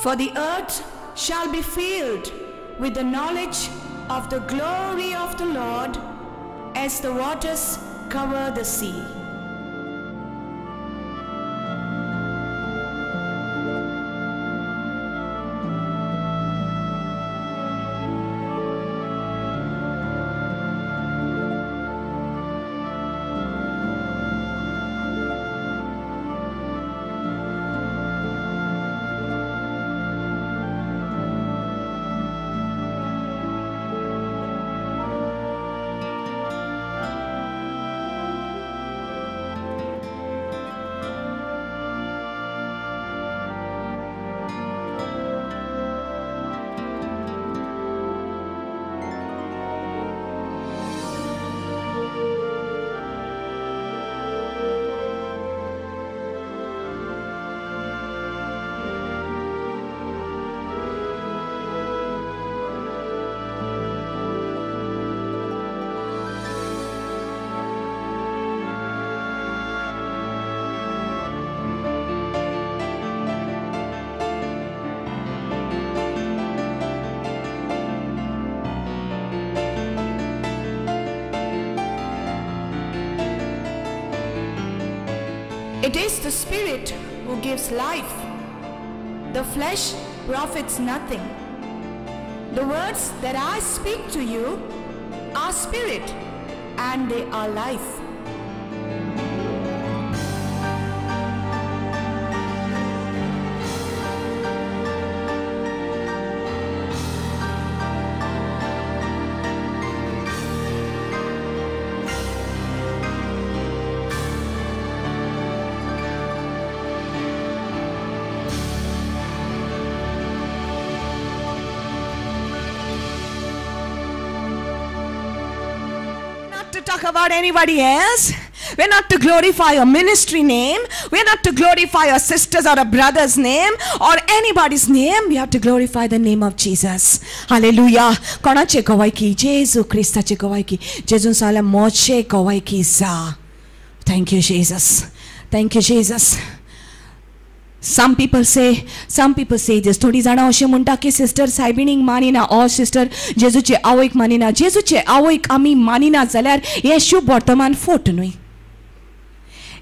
For the earth shall be filled with the knowledge of the glory of the Lord as the waters cover the sea. It is the Spirit who gives life. The flesh profits nothing. The words that I speak to you are spirit, and they are life. Talk about anybody else. We're not to glorify a ministry name. We're not to glorify a sister's or a brother's name or anybody's name. We have to glorify the name of Jesus. Hallelujah. Konache kowaiki Jesu Christache kowaiki Jesu sala moche kowaiki za. Thank you, Jesus. Thank you, Jesus. Some people say this. थोड़ी जाणा अशें म्हणटा की sister सायबिणीक मानिना or sister जेजूचे आवयक मानिना. जेजूचे आवयक आमी मानिना जाल्यार हे शुभ वर्तमान फोट न्हय.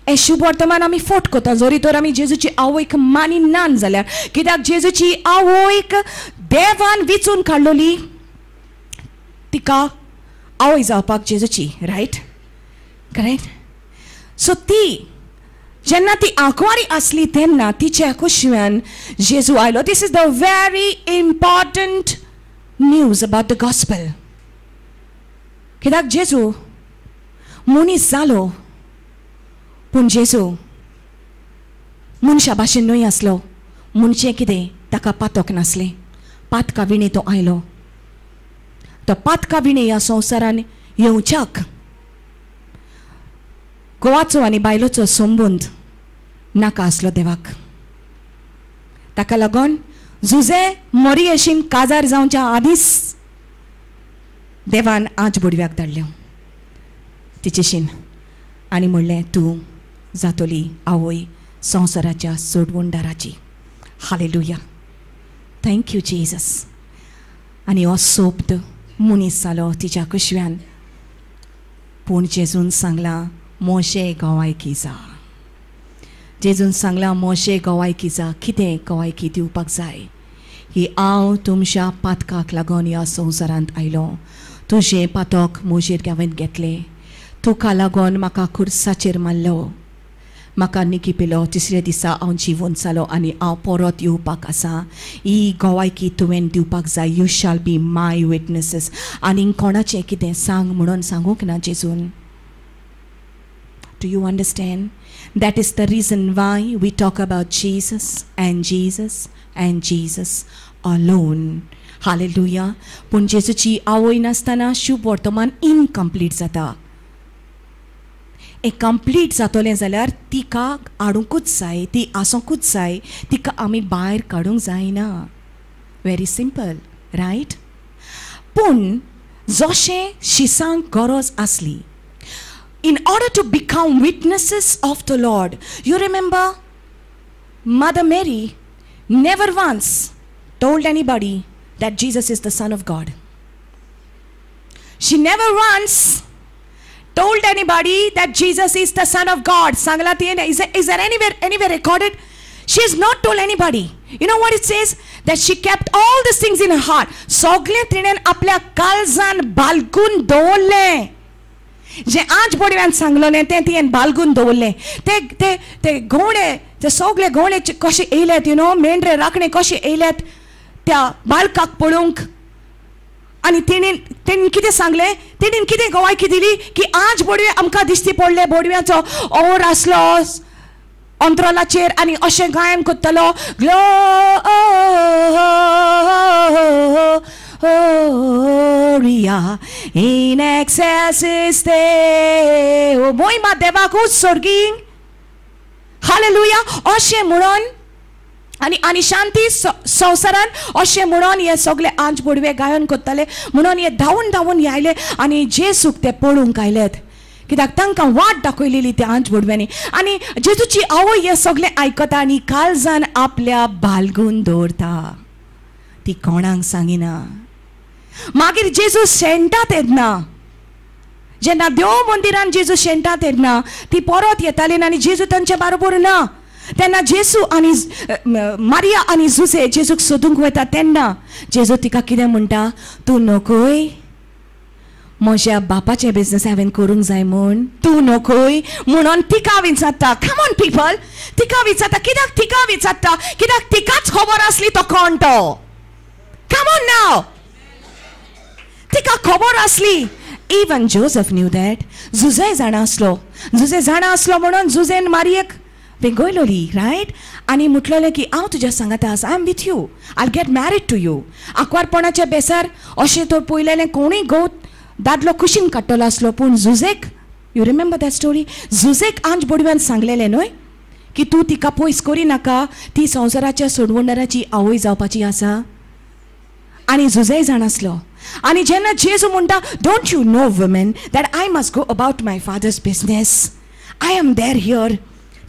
हे शुभ वर्तमान आमी फोट कोता जोरी तर आमी जेजूची आवयक मानिनान जाल्यार. कित्याक जेजूची आवयक देवान विचून काडलोली तिका आवय जावपाक जेजूची. Riot correct. सो ती जेन्ना ती आंकवारी असली तेन्ना तिच्या कुशिव्यान जेजू आयलो. This is the very important news about the gospel. कित्याक जेजू मनीस जालो पूण जेजू मनशा भाशेन न्हय आसलो. मनशें कितें ताका पातोक नासलें. पातका विणे तो आयलो. तो पातका विणे ह्या संवसारान येवच्याक गोवाचो आनी बायलोचो संबंद नाका आसलो देवाक. ताका लागून जुजे मोरी अशीन काजार जावच्या आदींच देवान आज बुडव्याक धाडल्यो तिचेशीन आनी म्हणलें तूं जातोली आवय संवसाराच्या सोडवणदाराची. हालेलुया. Thank you Jesus. आनी हो सोबत मनीस जालो तिच्या कुशव्यान. पूण जेजून सांगलां मोशे गोवायकी जा. जेजून सांगलां मोशे गोवायकी जा. कितें गोवायकी दिवपाक जाय ही हांव तुमच्या पातकाक लागून ह्या संवसारांत आयलो. तुजें पातक म्हजेर हांवें घेतलें. तुका लागून म्हाका खुर्साचेर मारलो. म्हाका निकिपिलो. तिसऱ्या दिसा हांव जिवंत जालो आनी हांव परत येवपाक आसा. ही गोवायकी तुवें दिवपाक जाय. You shall be my witnesses. आनी कोणाचें कितें सांग म्हणून सांगूंक ना जेजून. Do you understand? That is the reason why we talk about Jesus and Jesus and Jesus alone. Hallelujah. पूण जेजूची आवय नासतना शुभ वर्तमान इनकम्प्लीट जाता. एक कंप्लीट जातलें जाल्यार तिका हाडूंकूच जाय. ती आसूंकूच जाय. तिका आमी भायर काडूंक जायना. Very simple right. पूण जशें शिसांक गरज आसली in order to become witnesses of the Lord. You remember Mother Mary, never once told anybody that Jesus is the Son of God. She never once told anybody that Jesus is the Son of God. Is there anywhere recorded? She has not told anybody. You know what it says? That she kept all these things in her heart. Sogle तिणेन आपल्या काळजान बाळगून दवरले. जे आज बोडव्यान सांगलोलें तें तियेन बाळगून दवरलें. ते घोणे, ते सगळे घोणे कशे येयलेत, यू नो, मेंढरे राखणे कशे येयलेत त्या बाळकाक पळोवंक. आणि तेणेन कितें सांगलें, तेणेन कितें गवायकी दिली की आज बोडवे आमकां दिश्टी पडले, बोडव्याचो ओर आसलो अंतरालाचेर आनी अशें गायन करतलो, Gloria in excelsis Deo. Moima देवाकूच सोर्गींग. Hallelujah. अशें म्हणून आणि शांती संवसारान अशें म्हणून हे सगळे आज बोडवे गायन करतले म्हणून हे धांवून यायले आनी जेसूक ते पळोवंक आयलेत. कित्याक तांकां वाट दाखयलेली त्या आज बोडव्यांनी. आनी जेजूची आवय हे सगळे आयकता आनी काळजान आपल्या बाळगून दवरता. ती कोणाक सांगिना. मागीर जेजू शेणटात येदना, जेन्ना देव मंदिरान जेजू शेणटात येदना ती परत येताली आनी जेजू तांचे बरोबर ना. तेन्ना जेजू आनी मारिया आनी जुसे जेजूक सोदूंक वता तेन्ना जेजू तिका कितें म्हणटा, तूं नकोय, म्हज्या बापाचें बिझनस हांवें करूंक जाय म्हूण तूं नकोय म्हणून तिका विचारता. कम ऑन पीपल, तिका विचारता. कित्याक तिका विचारता? कित्याक तिकाच खबर आसली तो कोण तो. कम ऑन नाव, तिका खबर आसली. Even Joseph knew that. Jose जाणा आसलो म्हणून जुजेन मारयेक वेगयलोली, रायट. आनी म्हटलेलें की हांव तुज्या सांगाता आसा, I am with you, I get married to you. आंकवारपणाच्या बेसार अशें तर पयलेलें कोणूय दादलो कुशीन काडटलो आसलो. पूण जुजेक, यू रिमेंबर दॅट स्टोरी, जुजेक आंज बोडव्यान सांगलेलें न्हय की तूं तिका पयस करी नाका, ती संवसाराच्या सोडवंडाराची आवय जावपाची आसा. आनी जुजय जाण आसलो. आनी जेन्ना जेजू म्हणटा, don't you know women that I must go about my father's business. I am there here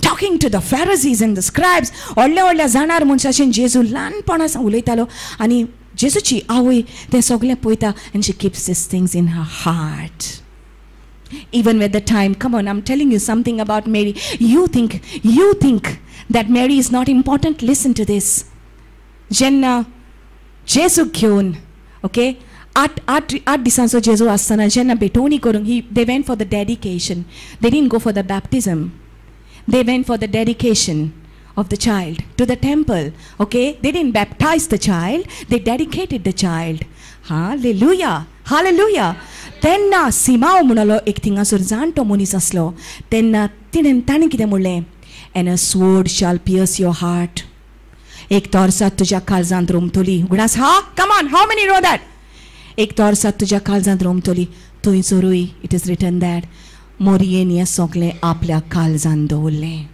talking to the Pharisees and the scribes. व्हडल्या जाणार मनशाचें जेजू ल्हानपणा उलयतालो. आनी जेजूची आवय तें सगळें पळयता and she keeps this things in her heart. Even with the time, come on, I'm telling you something about Mary. You think that Mary is not important? Listen to this. Jenna जेजू घेवन, okay, आठ दिसांचो जेजू आसतना जेन्ना भेटवणी करूंक they went for the dedication. They didn't go for the baptism. They went for the dedication of the child to the temple. Okay, they didn't baptize the child, they dedicated the child. Hallelujah. तेन्ना सिमाव म्हणलो एक थिंगासोर जाणटो मनीस आसलो. तेन्ना ताणें कितें म्हणलें, and a sword shall pierce your heart. एक तोरसात तुज्या काळजांत रोमतली. उगडास हा, come on, how many know that? एक तोरसात तुज्या काळजांत रोमतली. थंयसरूय इट इज रिटन दॅट मोरयेन हें सगलें आपल्या काळजांत दवरलें.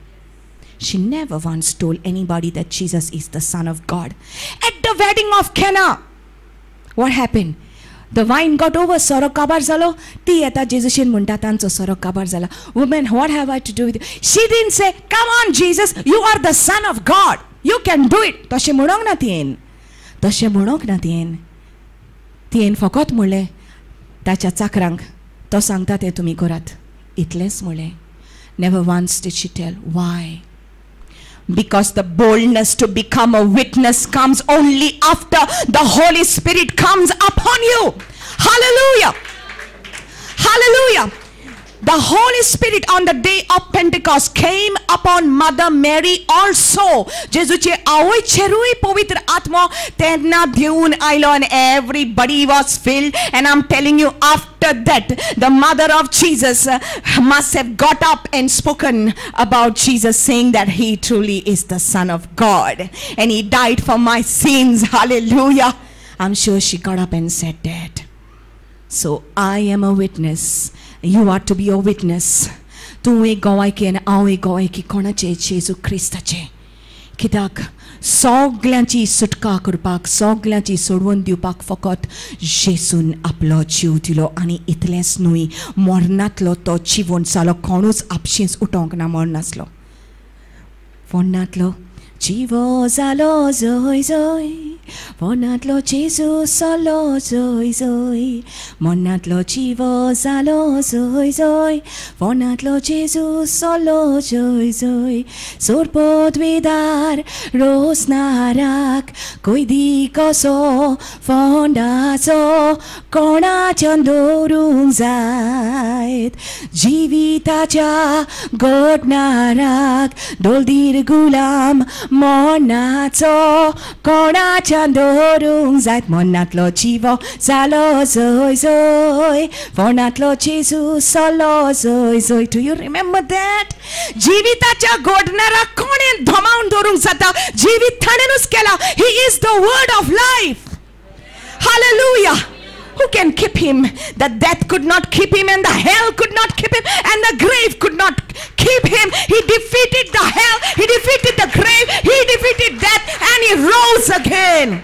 She never once told anybody that Jesus is the Son of God. At the wedding of Cana, what happened? The wine got over, सोरो काबार जालो. ती येता जेजूशीन म्हणटा तांचो सोरो काबार जाला. Woman, what have I to do with you? She didn't say, come on Jesus, you are the Son of God, you can do it. तशें म्हणोंक ना तियेन. तियेन फकत म्हणलें ताच्या चाकरांक, तो सांगता तें तुमी करात, इतलेंच म्हणलें. Never once did she tell. Why? Because the boldness to become a witness comes only after the Holy Spirit comes upon you. Hallelujah. The Holy Spirit on the day of Pentecost came upon Mother Mary also. Jesuche आवयचेरूय पवित्र आत्मा तेन्ना देऊन आयलो and everybody was filled. And I'm telling you, after that, the mother of Jesus must have got up and spoken about Jesus, saying that he truly is the Son of God and he died for my sins. Hallelujah. I'm sure she got up and said that. So I am a witness. You are to be a witness. तूं एक गवायकी आनी हांव एक गवायकी कोणाचे? जेजू क्रिस्ताचे. कित्याक सगळ्यांची सुटका करपाक, सगळ्यांची सोडवून दिवपाक फकत जेजून आपलो जीव दिलो. आनी इतलेंच न्हय, मरणांतलो तो जिवंत जालो. कोणूच आपशींच उठोंक ना मरनासलो. मरणांतलो Jiwo zalo zoi zoi, monatlo Jezu solo zoi zoi, monatlo jiwo zalo zoi zoi, monatlo Jezu solo zoi zoi. Surpod vidar rosnarak, koidi koso fonda so, kona chandorung zait, jivitacha godnarak, doldir gulam monaco konacia dorung zait monatlo jiwo zalo zoi zoi monatlo Jezu solo zoi zoi. Do you remember that? Jivitacha godnara konen dhamaun dorung zata jivit thanenus kela. He is the word of life. Hallelujah. Who can keep him? The death could not keep him, and the hell could not keep him, and the grave could not keep him. He defeated the hell, he defeated the grave, he defeated death, and he rose again.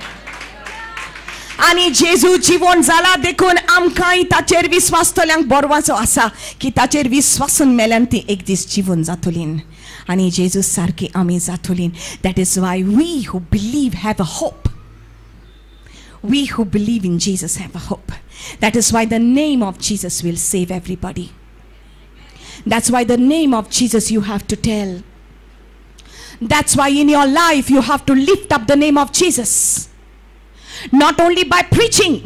आणि जेजू जीवन जाला देखून आमकांय ताचेर विश्वासतल्यांक बरवाचो आसा की ताचेर विश्वासून मेल्यान ती एक दीस जीवन जातलीं आणि जेजू सारकी आमी जातलीं. That is why we who believe have a hope. We who believe in Jesus have a hope. That is why the name of Jesus will save everybody. That's why the name of Jesus you have to tell. That's why in your life you have to lift up the name of Jesus. Not only by preaching,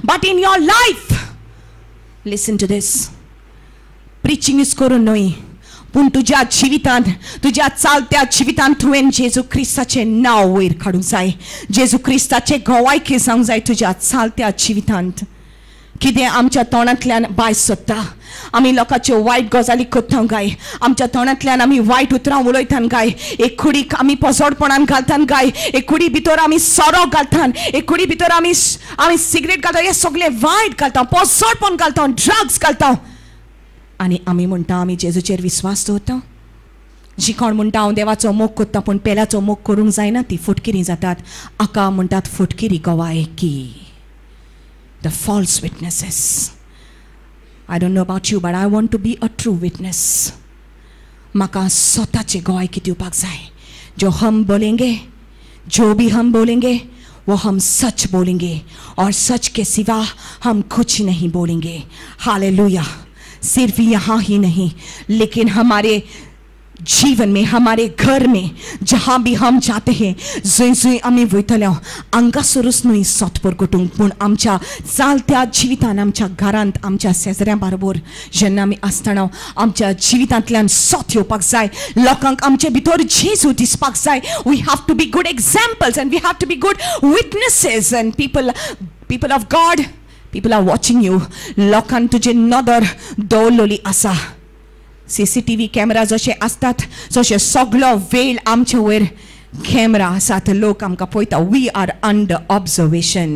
but in your life. Listen to this. Preaching is koronoi. पण तुझ्या जीवितांत तुझ्या चालत्या जीवितांत तुवें जेजू क्रिस्ताचें नांव वयर काडूंक जाय. जेजू क्रिस्ताचें गवायकी जावंक जाय तुझ्या चालत्या जीवितांत. कितें आमच्या तोंडांतल्यान भायर सरता आमी लोकांच्यो वायट गजाली करता काय, आमच्या तोंडांतल्यान आमी वायट उतरां उलयतात काय, एक कुडीक आमी पोसडपणान घालतात काय, एक कुडी भितर आमी सोरो घालतात, एक कुडी भितर आमी सिगरेट घालता, हे सगळे वायट घालता, पोसडपण घालता, ड्रग्स घालता. आणि आमी म्हणटा आमी जेजूचेर विश्वास दवरता. जी कोण म्हणटा हांव देवाचो मोग करता पूण पेल्याचो मोग करूंक जायना ती फुटकिरी जातात. हाका म्हणटात फुटकिरी गवायकी. The false witnesses. I don't know about you, but I want to be a true witness. म्हाका स्वताची गवायकी दिवपाक जाय. जो हम बोलेंगे, जो भी हम बोलेंगे वो हम सच बोलेंगे और सच के सिवा हम कुछ नहीं बोलेंगे. हालेलुया. सिर्फ यहाँ ही नहीं लेकिन हमारे जीवन में, हमारे घर में, जहाँ भी हम जाते हैं, जुई जुई आमी वयतल्या हांगासरूच न्हय सोतपूर कुटूंब पूण आमच्या चालत्या जिवितान, आमच्या घरांत, आमच्या शेजाऱ्यां बरोबर जेन्ना आमी आसतना आमच्या जिवितांतल्यान सोत येवपाक जाय. लोकांक आमचे भितर जेजू दिसपाक जाय. We have to be good examples and we have to be good witnesses. And people of God, people are watching you. लोकांक तुजे नदर दवरलेली आसा. CCTV कॅमेरा जशे आसतात तशे सगळो वेळ आमचे वयर कॅमेरा आसात. लोक आमकां पळयता. We are under observation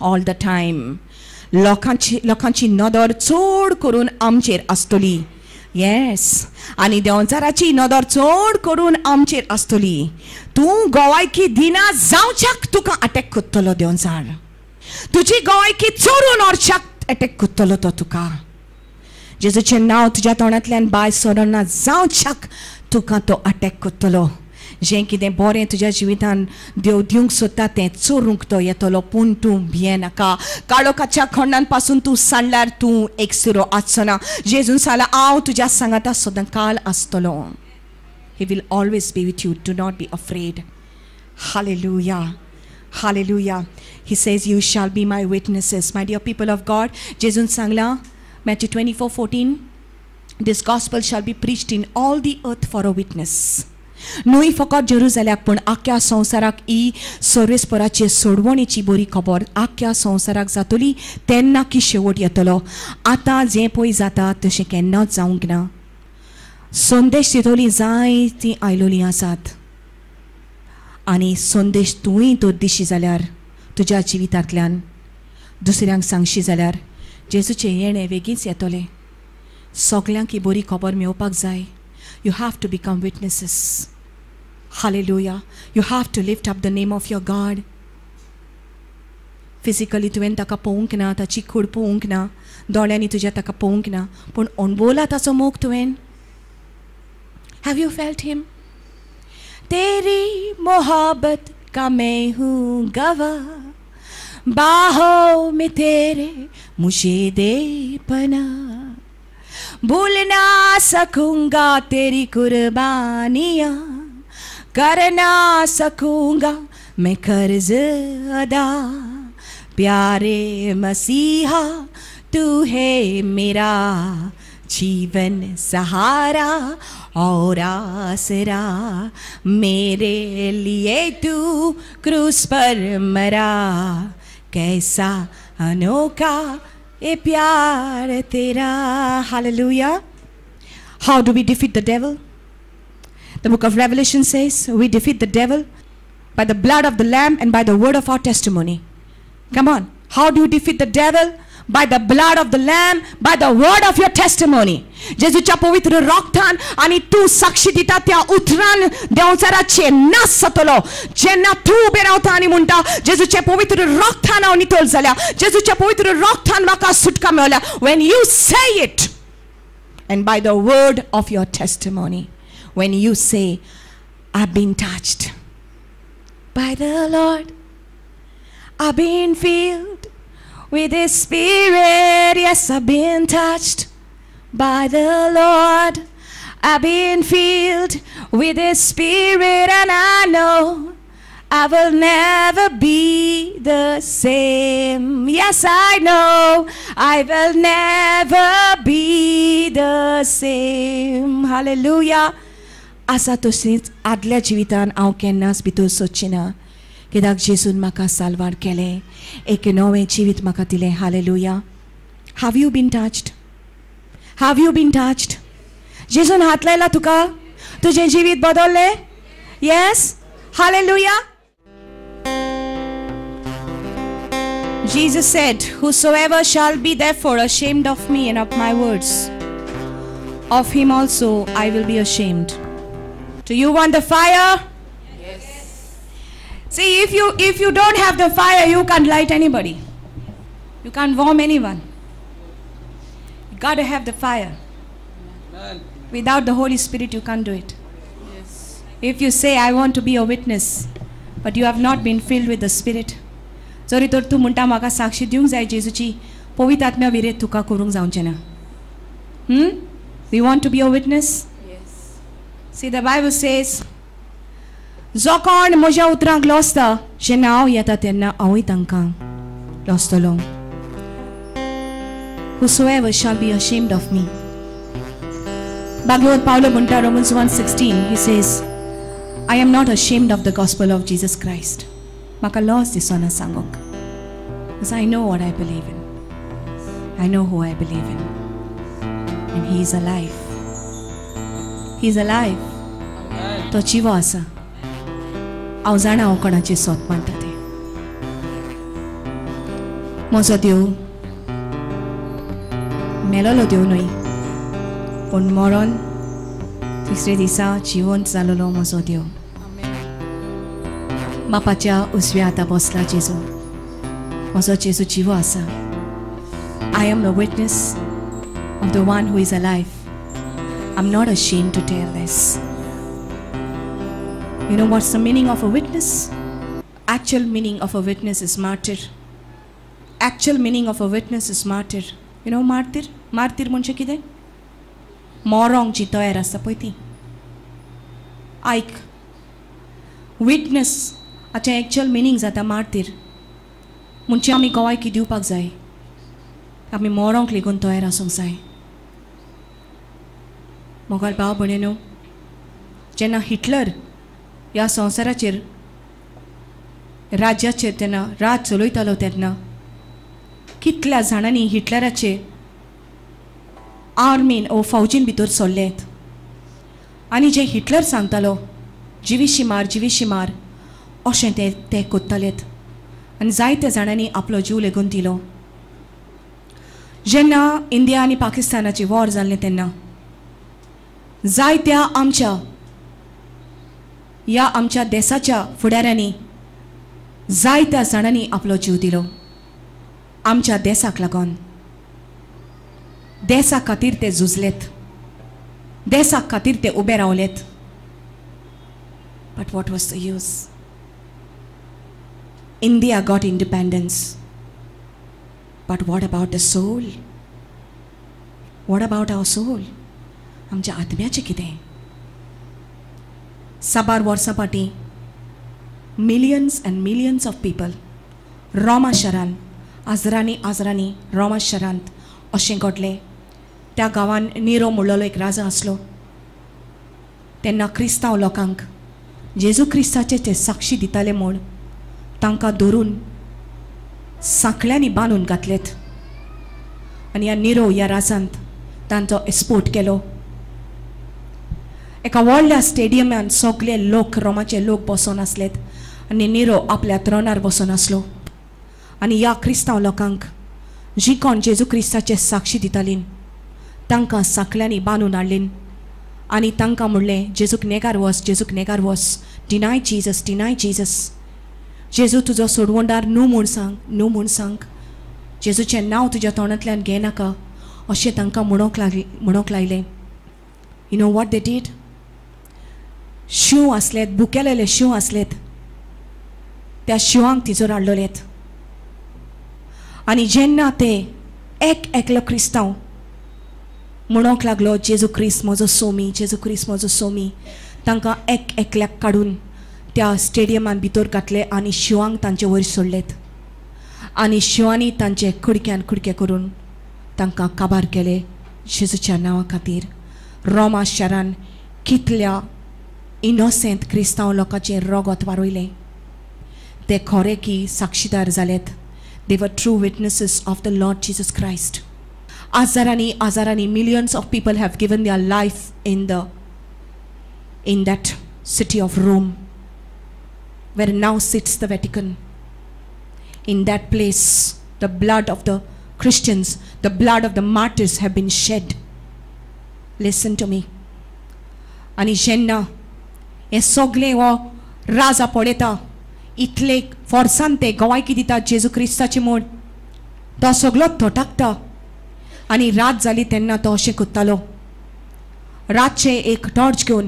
all the time. लोकांची नदर चड करून आमचेर आसतली. येस. आनी देंवचाराची नदर चड करून आमचेर आसतली. तूं गवायकी दिना जावच्याक तुका अटॅक करतलो देंवचार. तुजी गवायकी चोरून व्हरच्याक अटॅक करतलो तो तुका. जेजूचें नांव तुज्या तोंडांतल्यान भायर सरना जावच्याक तुका तो अटॅक करतलो. जें कितें बरें तुज्या जिवितान देव दिवंक सोदता तें चोरूंक तो येतलो. पूण तूं भियेनाका. काळोखाच्या खंडान पासून तूं सांडल्यार तूं एकसुरो आसचो ना. जेजून सांगला हांव तुज्या सांगाता सदां काल आसतलो. He will always be with you. Do not be afraid. Hallelujah. Hallelujah. He says you shall be my witnesses. My dear people of God, जेजून Sangla Matthew 24:14, this gospel shall be preached in all the earth for a witness. न्हय फकत जेरुसलेमाक पूण आख्या संवसाराक ही सर्वेस्पराची सोडवणेची बरी खबर आख्या संवसाराक जातली तेन्ना की शेवट येतलो. आतां जें पळय जाता तशें केन्नाच जावंक ना. संदेश दितली जायतीं आयलोलीं आसात आनी संदेश तुवें तो दिशी जाल्यार तुज्या जिवितांतल्यान दुसऱ्यांक सांगशी जाल्यार जेजूचें येणें बेगीच येतलें. सगळ्यांक ही बरी खबर मेळपाक जाय. You have to become witnesses. Hallelujah. You have to lift up the name of your God. Physically तुवें ताका पळोवंक ना, ताची कूड पळोवंक ना, दोळ्यांनी तुज्या ताका पळोवंक ना, पूण अणभवला ताचो मोग तुवें. Have you felt him? तेरी मोहब्बत का मैं हूँ गवाह, बाहों में तेरे मुझे दे पनाह। भूल ना सकूंगा तेरी कुर्बानियाँ, कर ना सकूंगा मैं कर्ज अदा। प्यारे मसीहा तू है मेरा जीवन सहारा और आसरा, मेरे लिए तू क्रूस पर मरा। कैसा अनोखा ये प्यार तेरा। Hallelujah. How do we defeat the devil? The book of Revelation says we defeat the devil by the blood of the Lamb and by the word of our testimony. Come on. How do you defeat the devil? By the blood of the Lamb, by the word of your testimony. जेजूच्या पवित्र रक्तान आणि तू साक्षी दिता त्या उतरान देवचाराचे नास जातलो। जेन्ना तू ube रावता आणि म्हणटा जेजूचे पवित्र रक्तान हांव नितळ जाल्या, जेजूच्या पवित्र रक्तान म्हाका सुटका मेळ्ळ्या. When you say it, and by the word of your testimony, when you say, I've been touched by the Lord, I've been filled with His Spirit. Yes, I've been touched by the Lord. I've been filled with His Spirit, and I know I will never be the same. Yes, I know I will never be the same. Hallelujah. Asa to sit adल्या जिवितान हांव केन्नाच भितर सोचिना, कित्याक जेजून म्हाका साल्वार केलें, एक नवें जिवीत म्हाका दिलें. Hallelujah. Have you been touched? Have you been touched? जेजून हात लायला तुका, तुजें जिवीत बदललें? Yes? Hallelujah. Jesus said, whosoever shall be therefore ashamed of me and of my words, of him also I will be ashamed. Do you want the fire? Yes. See, if you don't have the fire, you can't light anybody. You can't warm anyone. You got to have the fire. Amen. Without the Holy Spirit, you can't do it. Yes. If you say, I want to be a witness, but you have not been filled with the Spirit, जरी तर तू म्हणटा म्हाका साक्षी दिवंक जाय जेजूची, पवित्र आत्म्या विरेत तुका करूंक जावचें ना. Do you want to be a witness? Yes. See, the Bible says, जो कोण म्हज्या उतरांक लोसता, जेन्ना हांव येता तेन्ना हांवूय तांकां लोसतलो. Whosoever shall be ashamed of me. Bhagavad Paolo म्हणटा Romans 1:16, he says, I am not ashamed of the gospel of Jesus Christ. म्हाका लॉस दिसना सांगूंक, because I know what I believe in. I know who I believe in. And He is alive. He is alive. तो जिवो आसा. हांव जाणा हांव कोणाची सोत मानता तें. म्हजो देव मेलोलो देव न्हय, पूण मरण तिसरे दिसा जिवंत जालोलो म्हजो देव. बापाच्या उजव्या हाता बसला जेजू. म्हजो जेजू जिवो आसा. I am a witness of the one who is alive. I'm not ashamed to tell this. You know what's the meaning of a witness? Actual meaning of a witness is martyr. Actual meaning of a witness is martyr. You know martyr? Martyr म्हणजे कितें? मोरोंक जी तयार आसता पळय ती. आयक. Witness आतां actual meaning जाता मार्तीर. म्हणजे आमी गोवायकी दिवपाक जाय, आमी मोरोंक लेगून तयार आसूंक जाय. मोगाल भाव भयणीनो, जेन्ना हिटलर ह्या संवसाराचेर राज्याचेर तेन्ना राज चलयतालो तेन्ना कितल्या जाणांनी हिटलराचे आर्मीन ओ फौजीन भितर सरलेत. आनी जे हिटलर सांगतालो जिवीशी मार अशें ते कोत्तालेत. आनी जायत्या जाणांनी आपलो जीव लेगून दिलो. जेन्ना इंडिया आनी पाकिस्तानाची वॉर जाल्लें तेन्ना जायत्या आमच्या देशाच्या फुडाऱ्यांनी जायत्या जाणांनी आपलो जीव दिलो. आमच्या देशाक लागून. देशा खातीर ते झुजलेत. देशा खातीर ते ube रावलेत. But what was the use? India got independence. But what about the soul? What about our soul? आमच्या आत्म्याचे कितें? साबार वर्सां फाटीं millions and millions of people Roma शहरान आजरांनी रोमा शहरांत अशें घडलें. त्या गांवान निरो म्हणलोलो एक राजा आसलो. तेन्ना क्रिस्तांव लोकांक जेजू क्रिस्ताचे ते साक्षी दिताले म्हूण तांकां धरून सांखळ्यांनी बांदून घातलेत. आनी ह्या निरो ह्या राजांत तांचो एक्सपोर्ट केलो. एका व्हडल्या स्टेडियमान सगळे लोक रोमाचे लोक बसून आसलेत आनी निरो आपल्या थ्रोनार बसून आसलो. आनी ह्या क्रिस्तांव लोकांक जी कोण जेजू क्रिस्ताचे साक्षी दितालीं तांकां सांखळ्यांनी बांदून हाडलीं आनी तांकां म्हणलें जेजूक नेगार वच, जेजूक नेगार वच. Deny Jesus, deny Jesus. जेजू तुजो सोडवणदार न्हू म्हूण सांग, न्हू म्हूण सांग. जेजूचें नांव तुज्या तोंडांतल्यान घेनाका अशें तांकां म्हणूंक लायलें. You know what they did? शिव आसलेत, बुकेलेले शिव आसलेत, त्या शिवांक तिजोर हाडलोलेत. आनी जेन्ना ते एकलो क्रिस्तांव म्हणूंक लागलो जेजू क्रिस्त म्हजो सोमी, जेजू क्रिस्त म्हजो सोमी, तांकां एकल्याक काडून त्या स्टेडियमान भितर घातले आनी शिवांक तांचे वयर सोडलेत. आनी शिवांनी तांचे कुडक्यान कुडके करून तांकां काबार केले जेजूच्या नांवा खातीर. रोमा शारान कितल्या इनोसेंट क्रिस्तांव लोकांचेर रगत वारोयलें. ते खरे की साक्षीदार जालेत. They were true witnesses of the Lord Jesus Christ. Azarani, millions of people have given their life in that city of Rome, where now sits the Vatican. In that place, the blood of the Christians, the blood of the martyrs have been shed. Listen to me. Ani jenna हे सगळे हो राजा पळयता, इतले फोर्सान ते गवायकी दिता जेजू क्रिस्ताचे म्हूण, तो सगळो थोटाकता. आनी रात जाली तेन्ना तो अशें कोत्तालो. रातचे एक टॉर्च घेवन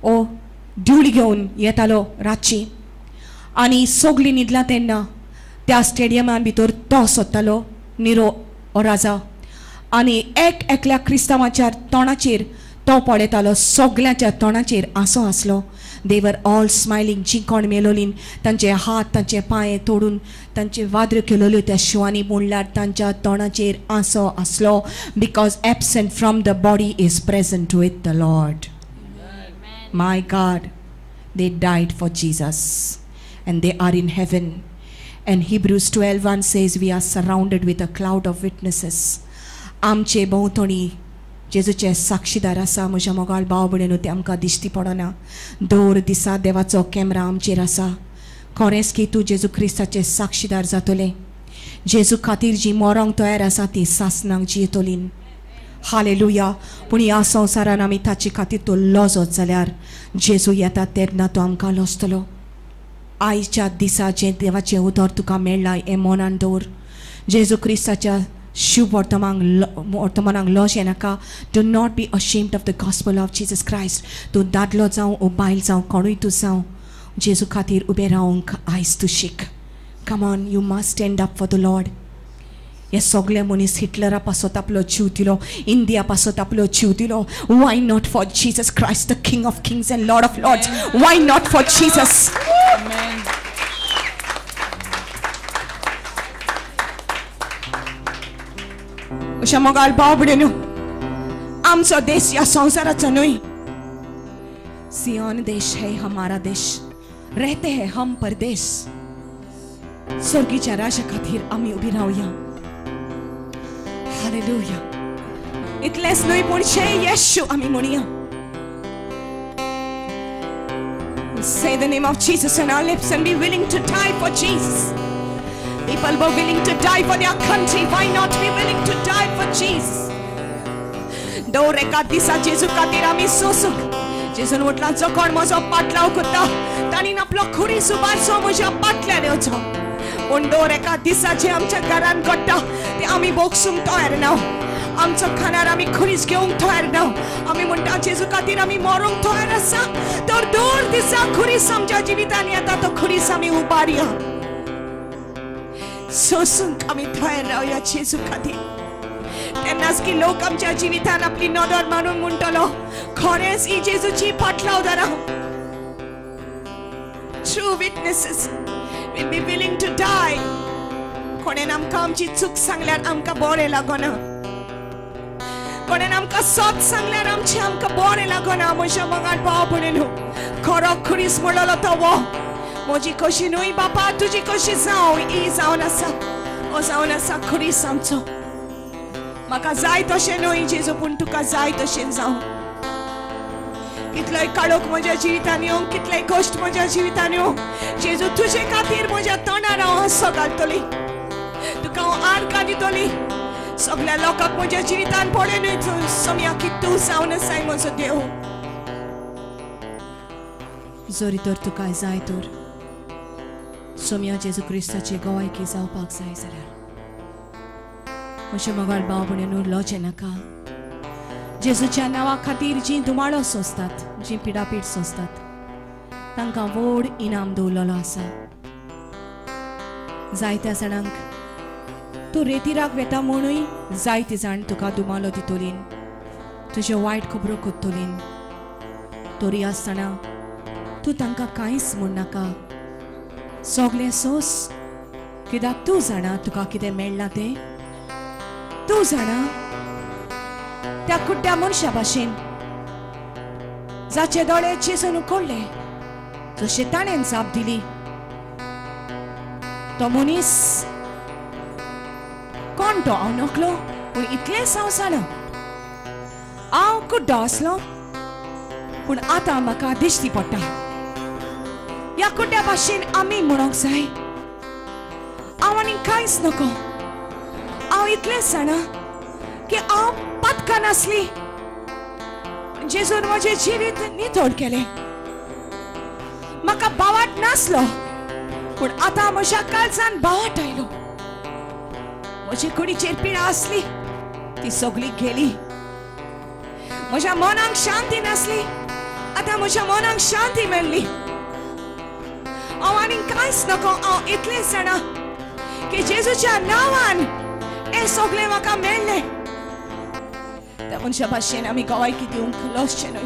ओ ड्युली घेवन येतालो रातची. आनी सगळीं न्हिदला तेन्ना त्या स्टेडियमान भितर तो सोदतालो निरो हो राजा. आनी एकल्या क्रिस्तांवाच्या तोंडाचेर तो पळयतालो. सगळ्यांच्या तोंडाचेर आंसो आसलो. दे वर ऑल स्मायलिंग. जी कोण मेलोलीं तांचे हात तांचे पांय तोडून तांचे वाद्र केलोल्यो त्या शिवांनी म्हणल्यार तांच्या तोंडाचेर आंसो आसलो. Because absent from the body is present with the lord. My God, they died for Jesus and they are in heaven. And Hebrews 12:1 says we are surrounded with a cloud of witnesses. आमचे भोंवतणी जेजूचे साक्षीदार आसा. म्हज्या मोगाळ भाव भयणीनो, ते आमकां दिश्टी पडना. दर दिसा देवाचो कॅमेरा आमचेर आसा. खरेंच की तूं जेजू क्रिस्ताचे साक्षीदार जातलें. जेजू खातीर जी मरोंक तयार आसा ती सासनांक जियेतलीं. हालेलुया. पूण ह्या संवसारान आमी ताचे खातीर तो लॉजत जाल्यार जेजू येता तेन्ना तो आमकां लोचतलो. आयच्या दिसा जें देवाचें उदर तुका मेळ्ळां हें मनान दवर. जेजू क्रिस्ताच्या शिव वर्तमानाक लॉज येनाका. Do not be ashamed of the gospel of Jesus Christ. तूं दादलो जावं ओ बायल जावं कोणूय तूं जावं, जेजू खातीर उबें रावंक आयज तूं शिक. Come on, you must stand up for the Lord. हे सगळे मनीस हिटलरा पासत आपलो जीव दिलो, इंडिया पासत आपलो जीव दिलो. Why not for Jesus Christ, the king of kings and lord of lords. Why not for Jesus? अशा मोगाळ भाव भयणीनो, आमचो देश या संसाराचो न्हय. सियोन देश है हमारा देश, रहते हैं हम परदेश. स्वर्गीच्या राजा खातीर आमी उबी रावया. हालेलुया. इतलेंच न्हय पूण जय येशू आमी म्हणया. Say the name of Jesus on our lips and be willing to die for Jesus. People were willing to die for their country. Why not be willing to die for Jesus? दो एका दिसा जेजू खातीर आमी सोसूंक. जेजून म्हटलां जो कोण म्हजो पाटलाव करता ताणी आपलो खुरी सुबारचो म्हज्या पाटल्यार येवचो. पूण दो एका दिसा जे आमच्या घरान घडटा ते आमी भोगसूंक तयार ना. आमचो खाणार आमी खरीच घेवंक तयार ना आमी म्हणटा जेजू खातीर आमी मरूंक तयार आसा तर दर दिसा खरीच आमच्या जिवितांनी येता तो खरीच आमी उबारया सोसूंक आमी तयार रावया जेजू खातीर तेन्नाच की लोक आमच्या जिवितान आपली नदर मारून म्हणटलो खरेंच ही जेजूची फाटलावदारां True witnesses will be willing to die. कोणेन आमकां आमची चूक सांगल्यार आमकां बरें लागना कोणेन आमकां सत सांगल्यार आमकां बरें लागना म्हज्या मगाळ भाव भयणीनो खरो खरीच म्हणलो तो वो म्हजी कशी न्हय बापा तुजी कशी जावं ही जावन आसा खरीच आमचो म्हाका जाय तशें न्हय जेजू पूण तुका जाय तशें जावं कितलोय काळोख म्हज्या जिवितान येवं कितलेय गोश्ट म्हज्या जिवितान येवं जेजू तुजे खातीर म्हज्या तोंडार हांव हांसो घालतली तुका हांव आर्गां दितली सगळ्या लोकांक म्हज्या जिवितान पळोवन सोम्या की तूं जावन आसाय म्हजो देव जोरी तर तुका जाय तर सोम्या जेजू क्रिस्ताची गवायकी जावपाक जाय जाल्यार म्हज्या मोगाळ भाव भयणीनो लजे नाका जेजूच्या नांवा खातीर जी दुमाळो सोंसतात जी पिडापीड सोंसतात तांकां व्हड इनाम दवरलेलो आसा जायत्या जाणांक तूं रेतीराक वेता म्हणूय जायती जाण तुका दुमालो दितलीन तुज्यो वायट खबरो कोत्तलीन तरी आसतना तूं तांकां कांयच म्हणनाका सगळें सोंस कित्याक तूं जाणा तुका कितें मेळ्ळां तें तूं जाणा त्या कुड्ड्या मनशा भाशेन जाचे दोळे जेजून उखडले जशे ताणेन जाप दिली तो मनीस कोण तो हांव नकलो पूण इतलेंच हांव जाणा हांव कुड्डो आसलो पूण आतां म्हाका दिश्टी पडटा ह्या कुड्ड्या भाशेन आमी म्हणूंक जाय हांव आनी कांयच नको हांव इतलेंच जाणा की हांव पदका नासली जेजून म्हजें जिवीत नितोड केलें म्हाका भावाट नासलो पूण आतां म्हज्या काळजान भावाट आयलो म्हजे कुडीचेर पिडा आसली ती सगळी गेली म्हज्या मनाक शांती नासली आतां म्हज्या मनाक शांती मेळ्ळी हांव आनी कांयच नको हांव इतलेंच जाणा की जेजूच्या नांवान हें सगळें म्हाका मेळ्ळें त्या मनशा भाशेन आमी गवायकी दिवंक लजचें न्हय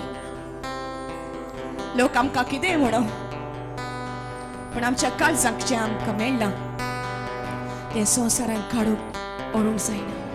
लोक आमकां कितेंय म्हणो पण आमच्या काळजाक जें आमकां मेळ्ळां तें संवसारान काडूंक व्हरूंक जायना